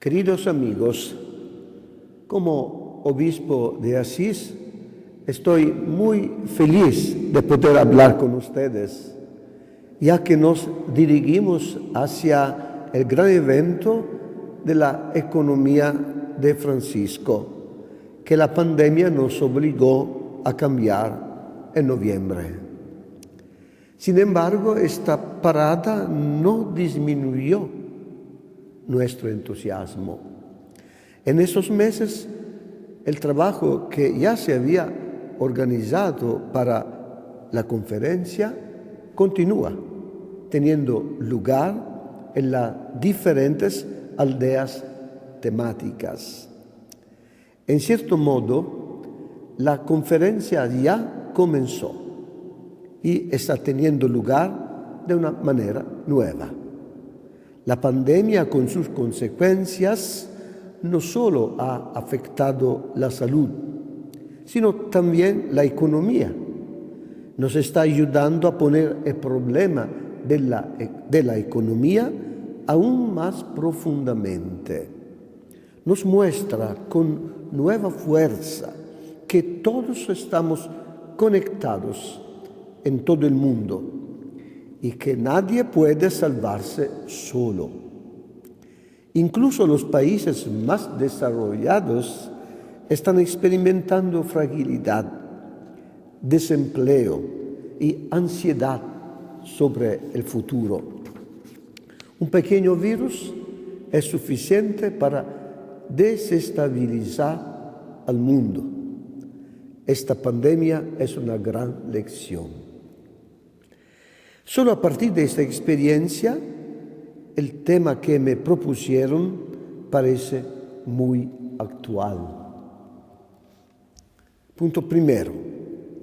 Queridos amigos, como obispo de Asís, estoy muy feliz de poder hablar con ustedes, ya que nos dirigimos hacia el gran evento de la economía de Francisco, que la pandemia nos obligó a cambiar en noviembre. Sin embargo, esta parada no disminuyó nuestro entusiasmo. En esos meses, el trabajo que ya se había organizado para la conferencia continúa, teniendo lugar en las diferentes aldeas temáticas. En cierto modo, la conferencia ya comenzó y está teniendo lugar de una manera nueva. La pandemia, con sus consecuencias, no solo ha afectado la salud, sino también la economía. Nos está ayudando a poner el problema de la economía aún más profundamente. Nos muestra con nueva fuerza que todos estamos conectados en todo el mundo y que nadie puede salvarse solo. Incluso los países más desarrollados están experimentando fragilidad, desempleo y ansiedad sobre el futuro. Un pequeño virus es suficiente para desestabilizar al mundo. Esta pandemia es una gran lección. Solo a partir de esta experiencia, el tema que me propusieron parece muy actual. Punto primero,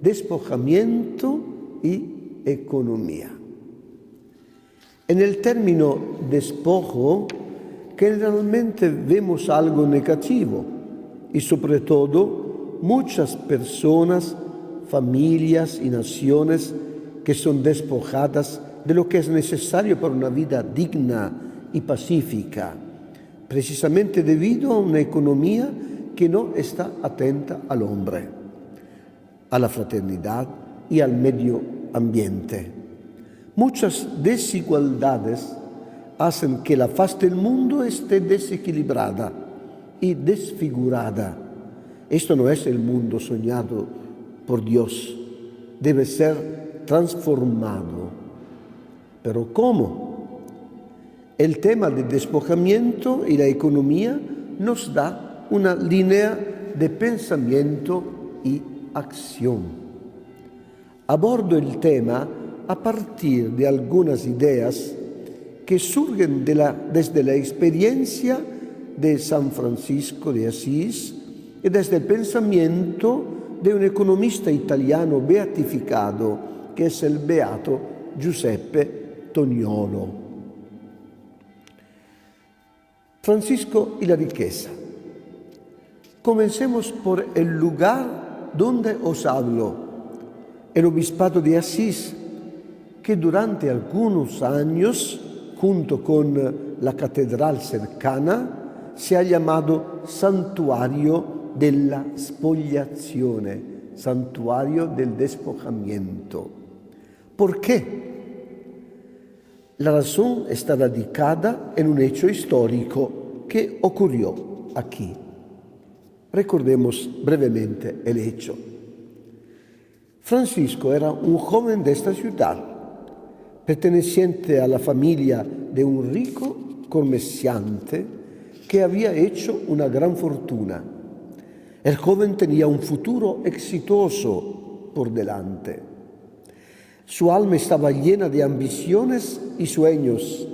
despojamiento y economía. En el término despojo, generalmente vemos algo negativo y sobre todo muchas personas, familias y naciones que son despojadas de lo que es necesario para una vida digna y pacífica, precisamente debido a una economía que no está atenta al hombre, a la fraternidad y al medio ambiente. Muchas desigualdades hacen que la faz del mundo esté desequilibrada y desfigurada. Esto no es el mundo soñado por Dios, debe ser transformado. ¿Pero cómo? El tema del despojamiento y la economía nos da una línea de pensamiento y acción. Abordo el tema a partir de algunas ideas que surgen desde la experiencia de San Francisco de Asís y desde el pensamiento de un economista italiano beatificado, que es el beato Giuseppe Toniolo. Francisco y la riqueza. Comencemos por el lugar donde os hablo, el obispado de Asís, que durante algunos años, junto con la catedral cercana, se ha llamado Santuario della Spogliazione, Santuario del Despojamiento. ¿Por qué? La razón está radicada en un hecho histórico que ocurrió aquí. Recordemos brevemente el hecho. Francisco era un joven de esta ciudad, perteneciente a la familia de un rico comerciante que había hecho una gran fortuna. El joven tenía un futuro exitoso por delante. Su alma estaba llena de ambiciones y sueños.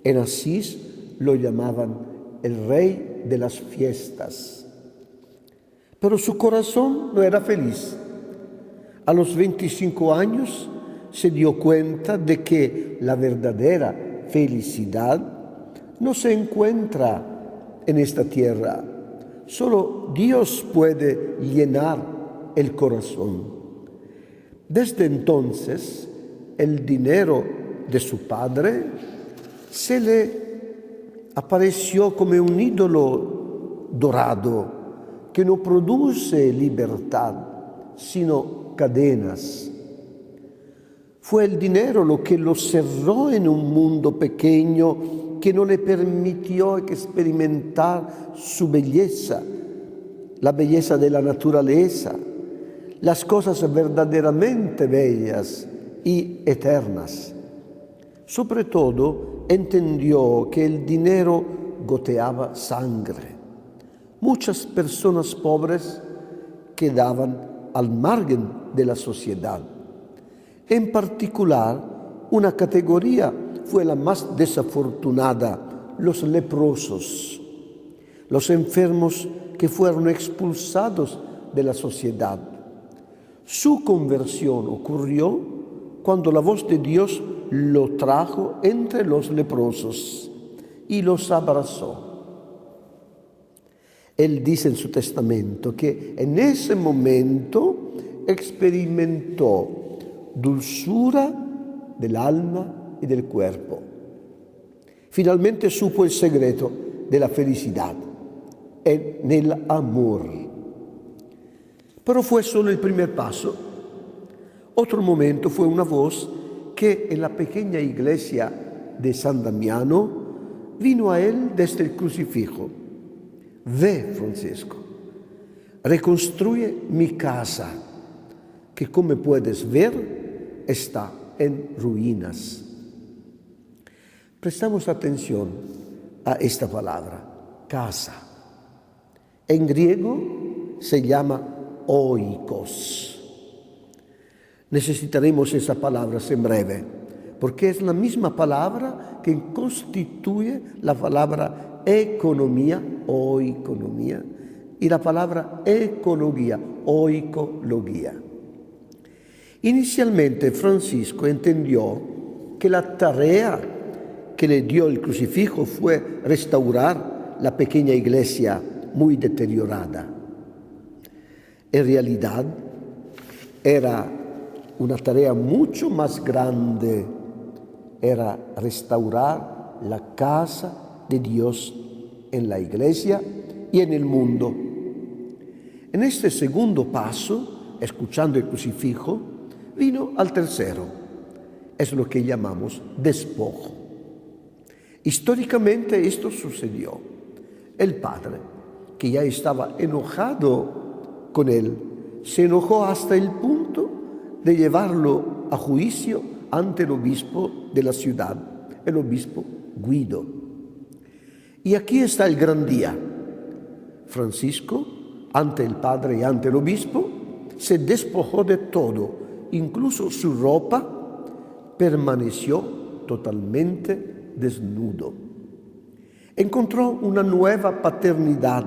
En Asís lo llamaban el rey de las fiestas. Pero su corazón no era feliz. A los 25 años se dio cuenta de que la verdadera felicidad no se encuentra en esta tierra. Solo Dios puede llenar el corazón. Desde entonces, el dinero de su padre se le apareció como un ídolo dorado que no produce libertad, sino cadenas. Fue el dinero lo que lo cerró en un mundo pequeño que no le permitió experimentar su belleza, la belleza de la naturaleza, las cosas verdaderamente bellas y eternas. Sobre todo, entendió que el dinero goteaba sangre. Muchas personas pobres quedaban al margen de la sociedad. En particular, una categoría fue la más desafortunada, los leprosos, los enfermos que fueron expulsados de la sociedad. Su conversión ocurrió cuando la voz de Dios lo trajo entre los leprosos y los abrazó. Él dice en su testamento que en ese momento experimentó dulzura del alma y del cuerpo. Finalmente supo el secreto de la felicidad en el amor. Pero fue solo el primer paso. Otro momento fue una voz que en la pequeña iglesia de San Damiano vino a él desde el crucifijo. Ve, Francisco, reconstruye mi casa, que como puedes ver está en ruinas. Prestamos atención a esta palabra, casa. En griego se llama oikos. Necesitaremos esas palabras en breve, porque es la misma palabra que constituye la palabra economía, oikonomía, y la palabra ecología, oicología. Inicialmente Francisco entendió que la tarea que le dio el crucifijo fue restaurar la pequeña iglesia muy deteriorada. En realidad era una tarea mucho más grande, era restaurar la casa de Dios en la iglesia y en el mundo. En este segundo paso, escuchando el crucifijo, vino al tercero. Es lo que llamamos despojo. Históricamente esto sucedió. El padre, que ya estaba enojado con él, se enojó hasta el punto de llevarlo a juicio ante el obispo de la ciudad, el obispo Guido. Y aquí está el gran día. Francisco, ante el padre y ante el obispo, se despojó de todo, incluso su ropa, permaneció totalmente desnudo. Encontró una nueva paternidad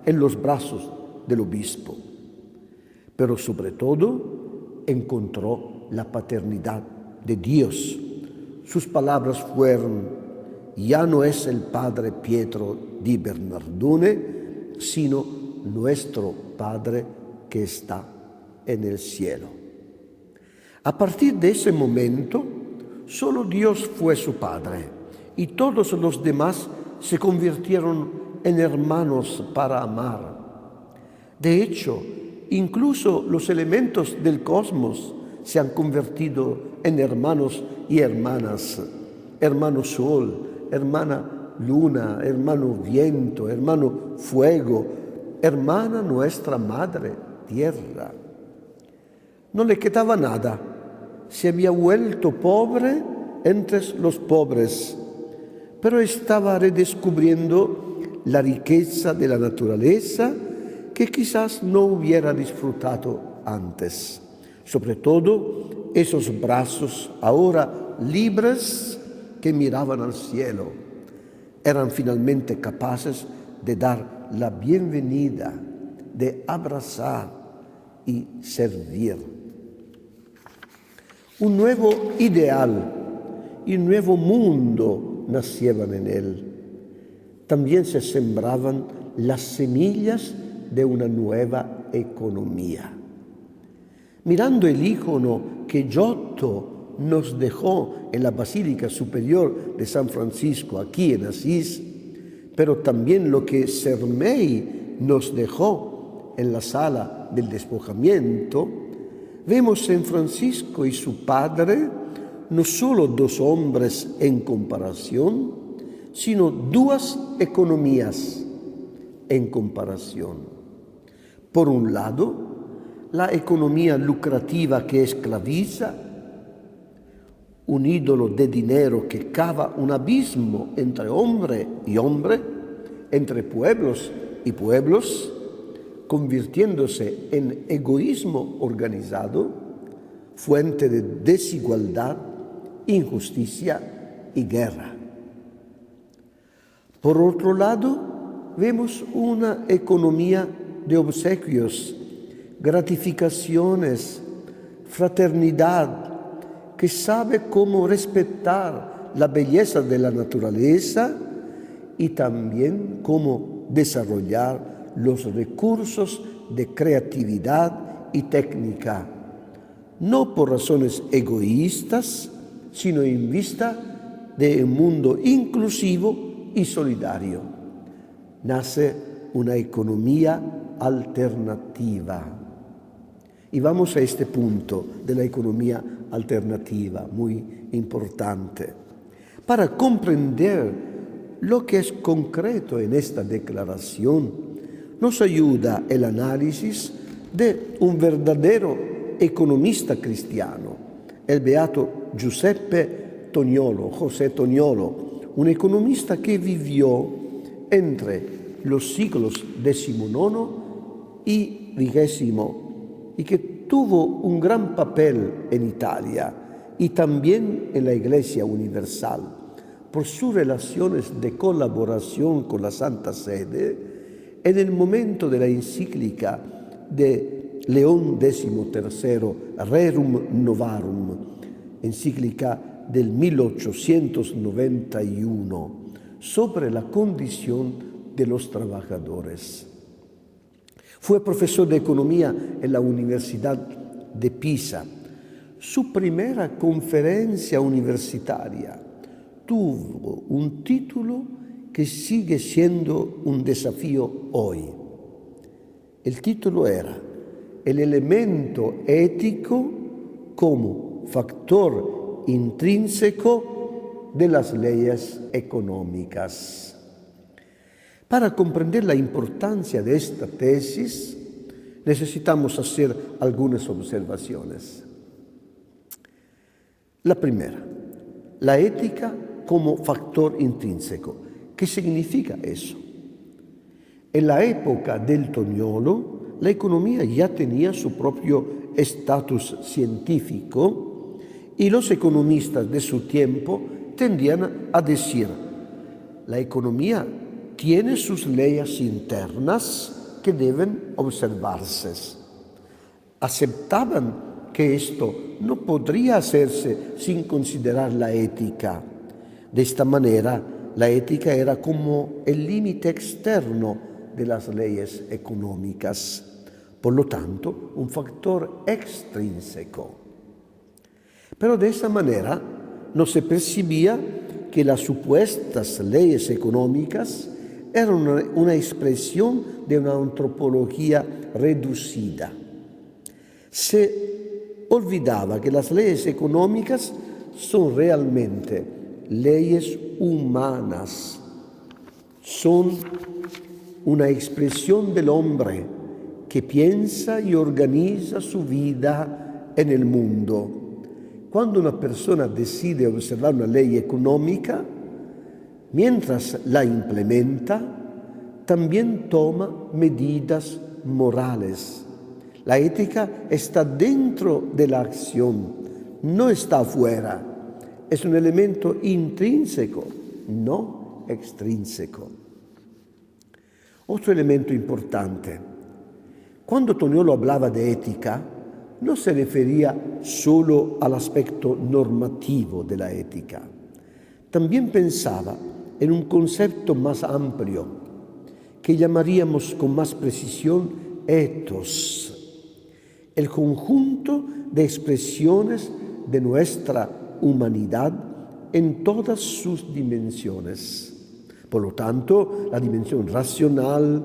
en los brazos del obispo, pero sobre todo encontró la paternidad de Dios. Sus palabras fueron: ya no es el padre Pietro di Bernardone, sino nuestro Padre que está en el cielo. A partir de ese momento, solo Dios fue su Padre y todos los demás se convirtieron en hermanos para amar. De hecho, incluso los elementos del cosmos se han convertido en hermanos y hermanas. Hermano sol, hermana luna, hermano viento, hermano fuego, hermana nuestra madre tierra. No le quedaba nada. Se había vuelto pobre entre los pobres, pero estaba redescubriendo la riqueza de la naturaleza que quizás no hubiera disfrutado antes. Sobre todo esos brazos ahora libres que miraban al cielo eran finalmente capaces de dar la bienvenida, de abrazar y servir. Un nuevo ideal y un nuevo mundo nacieron en él. También se sembraban las semillas de una nueva economía. Mirando el icono que Giotto nos dejó en la Basílica Superior de San Francisco, aquí en Asís, pero también lo que Sermei nos dejó en la sala del despojamiento, vemos en Francisco y su padre no solo dos hombres en comparación, sino dos economías en comparación. Por un lado, la economía lucrativa que esclaviza, un ídolo de dinero que cava un abismo entre hombre y hombre, entre pueblos y pueblos, convirtiéndose en egoísmo organizado, fuente de desigualdad, injusticia y guerra. Por otro lado, vemos una economía de obsequios, gratificaciones, fraternidad, que sabe cómo respetar la belleza de la naturaleza y también cómo desarrollar los recursos de creatividad y técnica, no por razones egoístas, sino en vista de un mundo inclusivo y solidario. Nace una economía alternativa. Y vamos a este punto de la economía alternativa, muy importante. Para comprender lo que es concreto en esta declaración, nos ayuda el análisis de un verdadero economista cristiano, el beato Giuseppe Toniolo, José Toniolo, un economista que vivió entre los siglos XIX y XX y que tuvo un gran papel en Italia y también en la Iglesia Universal por sus relaciones de colaboración con la Santa Sede en el momento de la encíclica de León XIII, Rerum Novarum, encíclica del 1891, sobre la condición de los trabajadores. Fue profesor de economía en la Universidad de Pisa. Su primera conferencia universitaria tuvo un título que sigue siendo un desafío hoy. El título era El elemento ético como factor intrínseco de las leyes económicas. Para comprender la importancia de esta tesis, necesitamos hacer algunas observaciones. La primera, la ética como factor intrínseco. ¿Qué significa eso? En la época del Toniolo, la economía ya tenía su propio estatus científico y los economistas de su tiempo tendían a decir, la economía tiene sus leyes internas que deben observarse. Aceptaban que esto no podría hacerse sin considerar la ética. De esta manera, la ética era como el límite externo de las leyes económicas, por lo tanto, un factor extrínseco. Pero de esa manera no se percibía que las supuestas leyes económicas eran una expresión de una antropología reducida. Se olvidaba que las leyes económicas son realmente leyes humanas, son una expresión del hombre que piensa y organiza su vida en el mundo. Cuando una persona decide observar una ley económica, mientras la implementa, también toma medidas morales. La ética está dentro de la acción, no está afuera. Es un elemento intrínseco, no extrínseco. Otro elemento importante. Cuando Toniolo hablaba de ética, no se refería solo al aspecto normativo de la ética. También pensaba en un concepto más amplio, que llamaríamos con más precisión ethos, el conjunto de expresiones de nuestra humanidad en todas sus dimensiones. Por lo tanto, la dimensión racional,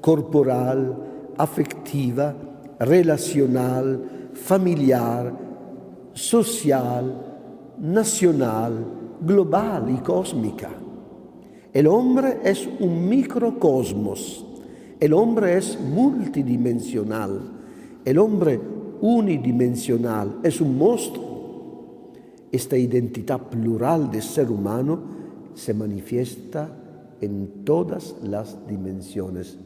corporal, afectiva, relacional, familiar, social, nacional, global y cósmica. El hombre es un microcosmos, el hombre es multidimensional, el hombre unidimensional es un monstruo. Esta identidad plural del ser humano se manifiesta en todas las dimensiones.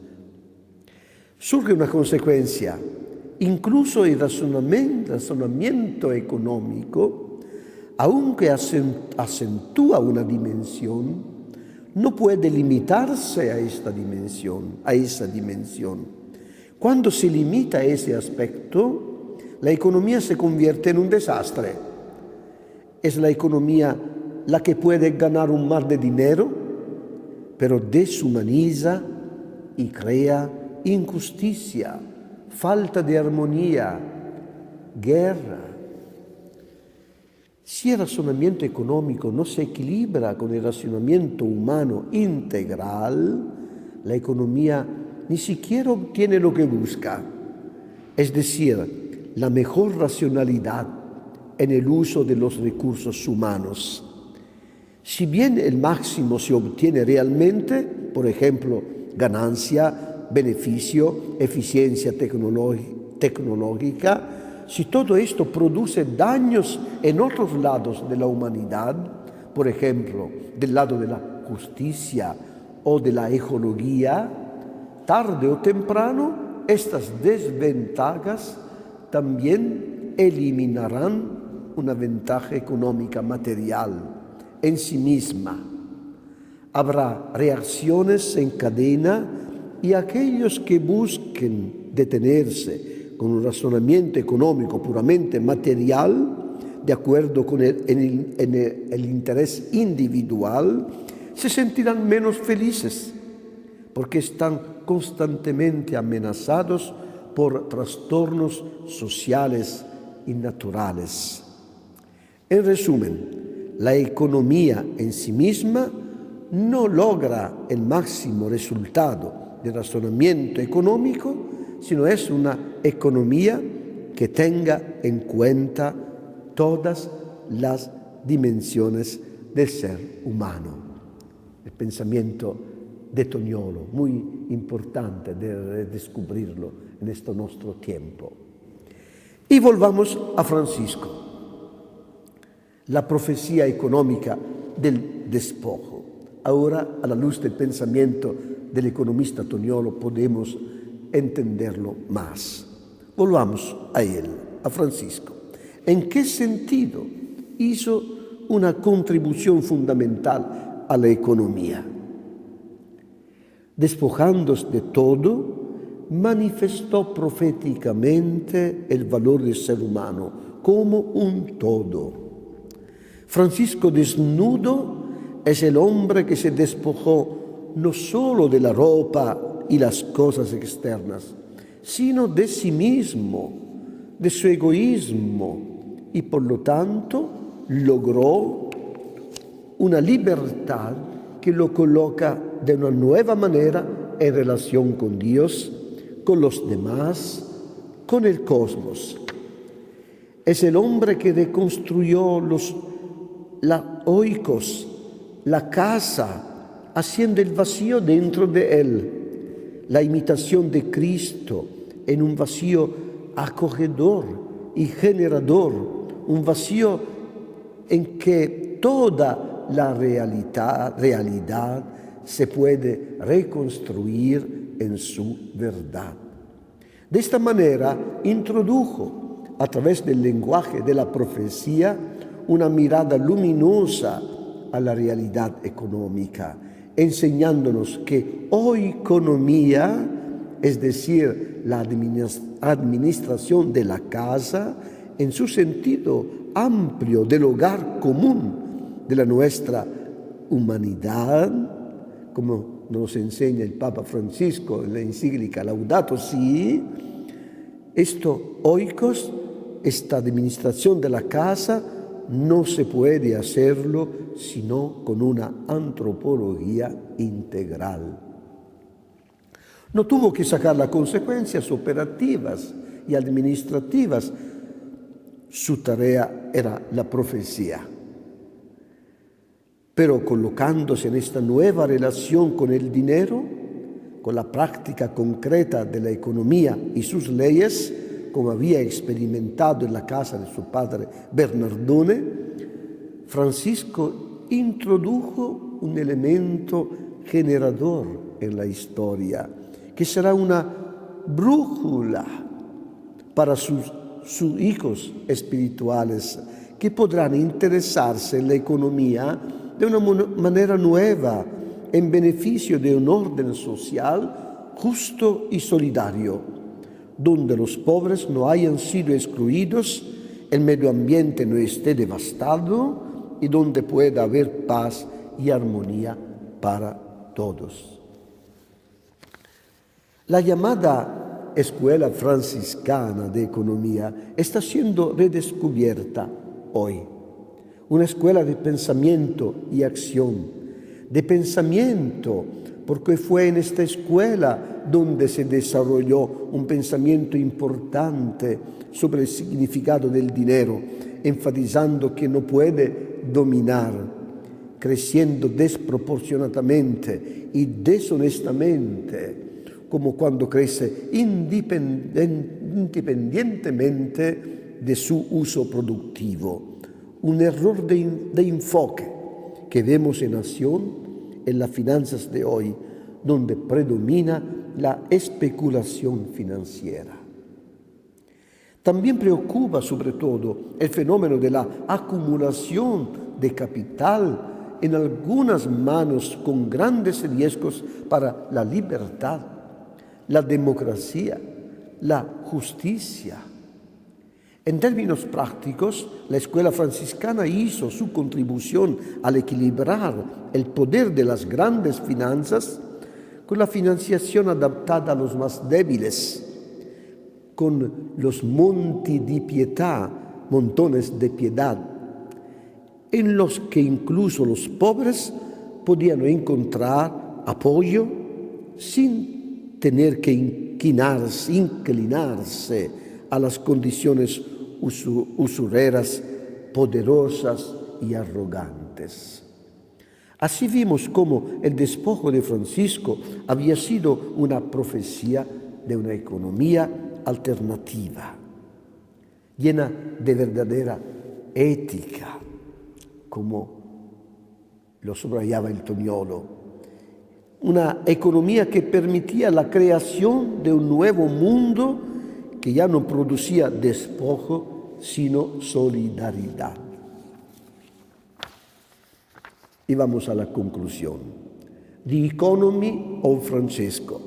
Surge una consecuencia. Incluso el razonamiento económico, aunque acentúa una dimensión, no puede limitarse a esa dimensión. Cuando se limita a ese aspecto, la economía se convierte en un desastre. Es la economía la que puede ganar un mar de dinero, pero deshumaniza y crea injusticia, falta de armonía, guerra. Si el razonamiento económico no se equilibra con el razonamiento humano integral, la economía ni siquiera obtiene lo que busca, es decir, la mejor racionalidad en el uso de los recursos humanos. Si bien el máximo se obtiene realmente, por ejemplo, ganancia, beneficio, eficiencia tecnológica, si todo esto produce daños en otros lados de la humanidad, por ejemplo, del lado de la justicia o de la ecología, tarde o temprano estas desventajas también eliminarán una ventaja económica material en sí misma. Habrá reacciones en cadena y aquellos que busquen detenerse con un razonamiento económico puramente material, de acuerdo con el interés individual, se sentirán menos felices, porque están constantemente amenazados por trastornos sociales y naturales. En resumen, la economía en sí misma no logra el máximo resultado del razonamiento económico, sino es una economía que tenga en cuenta todas las dimensiones del ser humano. El pensamiento de Toniolo, muy importante de descubrirlo en este nuestro tiempo. Y volvamos a Francisco. La profecía económica del despojo. Ahora, a la luz del pensamiento del economista Toniolo, podemos entenderlo más. Volvamos a él, a Francisco. ¿En qué sentido hizo una contribución fundamental a la economía? Despojándose de todo, manifestó proféticamente el valor del ser humano como un todo. Francisco desnudo es el hombre que se despojó no solo de la ropa y las cosas externas, sino de sí mismo, de su egoísmo, y por lo tanto logró una libertad que lo coloca de una nueva manera en relación con Dios, con los demás, con el cosmos. Es el hombre que reconstruyó la oikos, la casa, haciendo el vacío dentro de él, la imitación de Cristo en un vacío acogedor y generador, un vacío en que toda la realidad se puede reconstruir en su verdad. De esta manera introdujo a través del lenguaje de la profecía una mirada luminosa a la realidad económica, enseñándonos que oikonomía, es decir, la administración de la casa, en su sentido amplio del hogar común de la nuestra humanidad, como nos enseña el Papa Francisco en la encíclica Laudato Si, esta administración de la casa no se puede hacerlo sino con una antropología integral. No tuvo que sacar las consecuencias operativas y administrativas. Su tarea era la profecía. Pero colocándose en esta nueva relación con el dinero, con la práctica concreta de la economía y sus leyes, como había experimentado en la casa de su padre Bernardone, Francisco introdujo un elemento generador en la historia, que será una brújula para sus hijos espirituales, que podrán interesarse en la economía de una manera nueva, en beneficio de un orden social justo y solidario, donde los pobres no hayan sido excluidos, el medio ambiente no esté devastado y donde pueda haber paz y armonía para todos. La llamada Escuela Franciscana de Economía está siendo redescubierta hoy. Una escuela de pensamiento y acción. De pensamiento, porque fue en esta escuela donde se desarrolló un pensamiento importante sobre el significado del dinero, enfatizando que no puede dominar, creciendo desproporcionadamente y deshonestamente, como cuando crece independientemente de su uso productivo. Un error de enfoque que vemos en acción en las finanzas de hoy, donde predomina la especulación financiera. También preocupa sobre todo el fenómeno de la acumulación de capital en algunas manos con grandes riesgos para la libertad, la democracia, la justicia. En términos prácticos, la escuela franciscana hizo su contribución al equilibrar el poder de las grandes finanzas con la financiación adaptada a los más débiles, con los monti di pietà, montones de piedad, en los que incluso los pobres podían encontrar apoyo sin tener que inclinarse a las condiciones usureras, poderosas y arrogantes. Así vimos cómo el despojo de Francisco había sido una profecía de una economía alternativa, llena de verdadera ética, como lo subrayaba el Toniolo. Una economía que permitía la creación de un nuevo mundo que ya no producía despojo, sino solidaridad. Y vamos a la conclusión. The Economy of Francesco.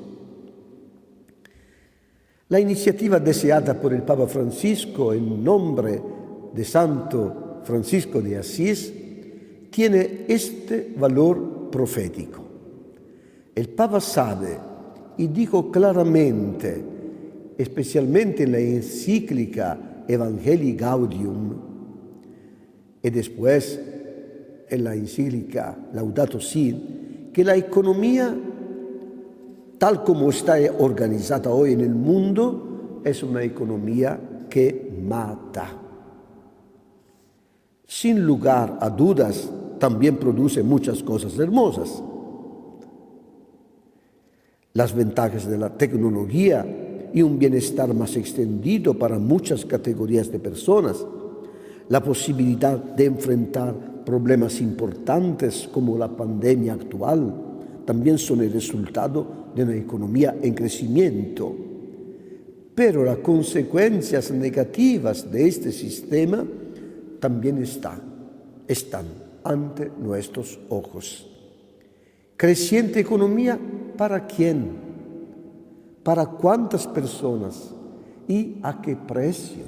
La iniciativa deseada por el Papa Francisco en nombre de Santo Francisco de Asís tiene este valor profético. El Papa sabe y dijo claramente, especialmente en la encíclica Evangelii Gaudium y después en la encíclica Laudato Si', que la economía, tal como está organizada hoy en el mundo, es una economía que mata. Sin lugar a dudas, también produce muchas cosas hermosas. Las ventajas de la tecnología y un bienestar más extendido para muchas categorías de personas, la posibilidad de enfrentar problemas importantes como la pandemia actual, también son el resultado de una economía en crecimiento. Pero las consecuencias negativas de este sistema también están ante nuestros ojos. Creciente economía, ¿para quién? ¿Para cuántas personas? ¿Y a qué precio?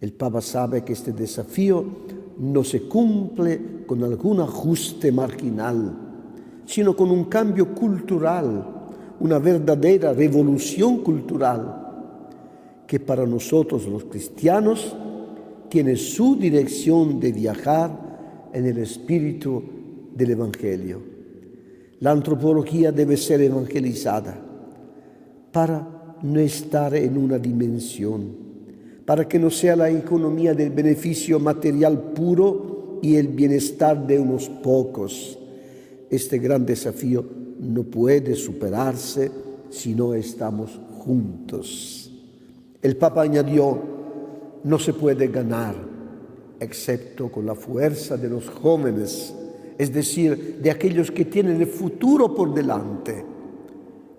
El Papa sabe que este desafío no se cumple con algún ajuste marginal, sino con un cambio cultural, una verdadera revolución cultural, que para nosotros los cristianos tiene su dirección de viajar en el espíritu del Evangelio. La antropología debe ser evangelizada para no estar en una dimensión, para que no sea la economía del beneficio material puro y el bienestar de unos pocos. Este gran desafío no puede superarse si no estamos juntos. El Papa añadió: no se puede ganar excepto con la fuerza de los jóvenes, es decir, de aquellos que tienen el futuro por delante,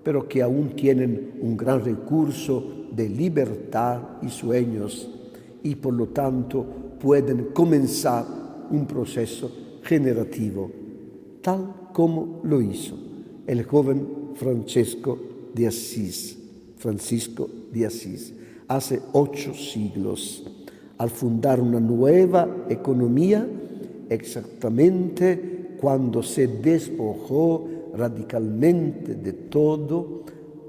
pero que aún tienen un gran recurso de libertad y sueños y por lo tanto pueden comenzar un proceso generativo, tal como lo hizo el joven Francisco de Asís, hace 8 siglos, al fundar una nueva economía exactamente cuando se despojó radicalmente de todo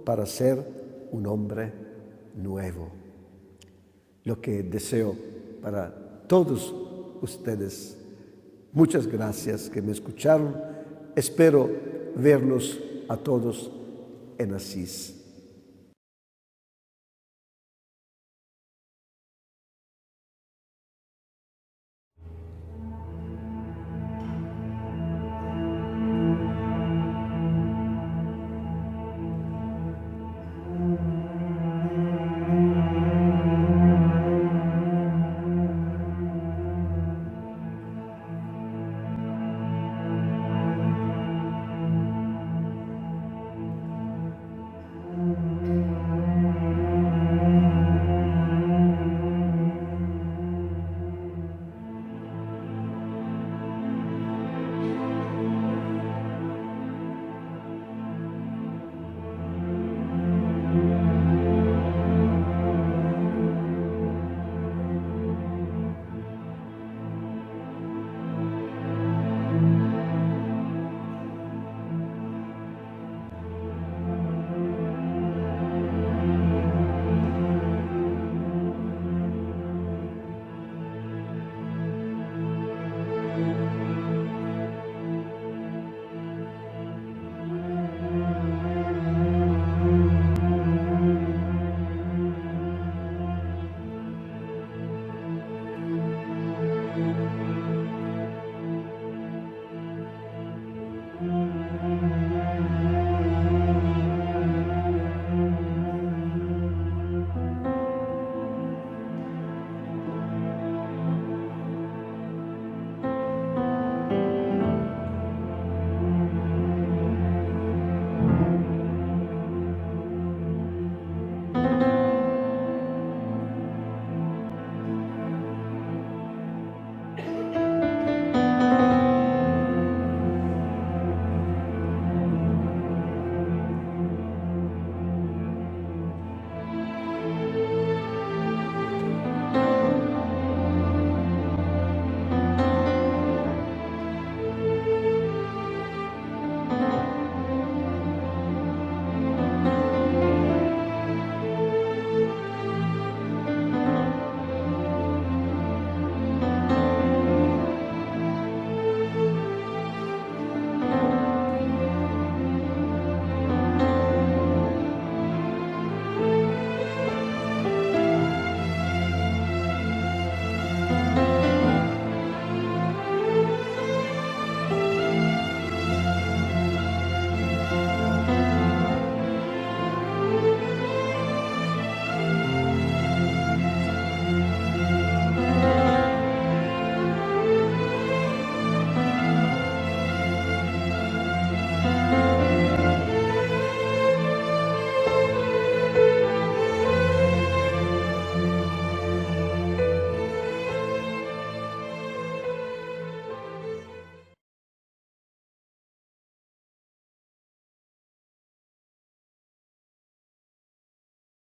para ser un hombre nuevo. Lo que deseo para todos ustedes. Muchas gracias que me escucharon. Espero verlos a todos en Asís.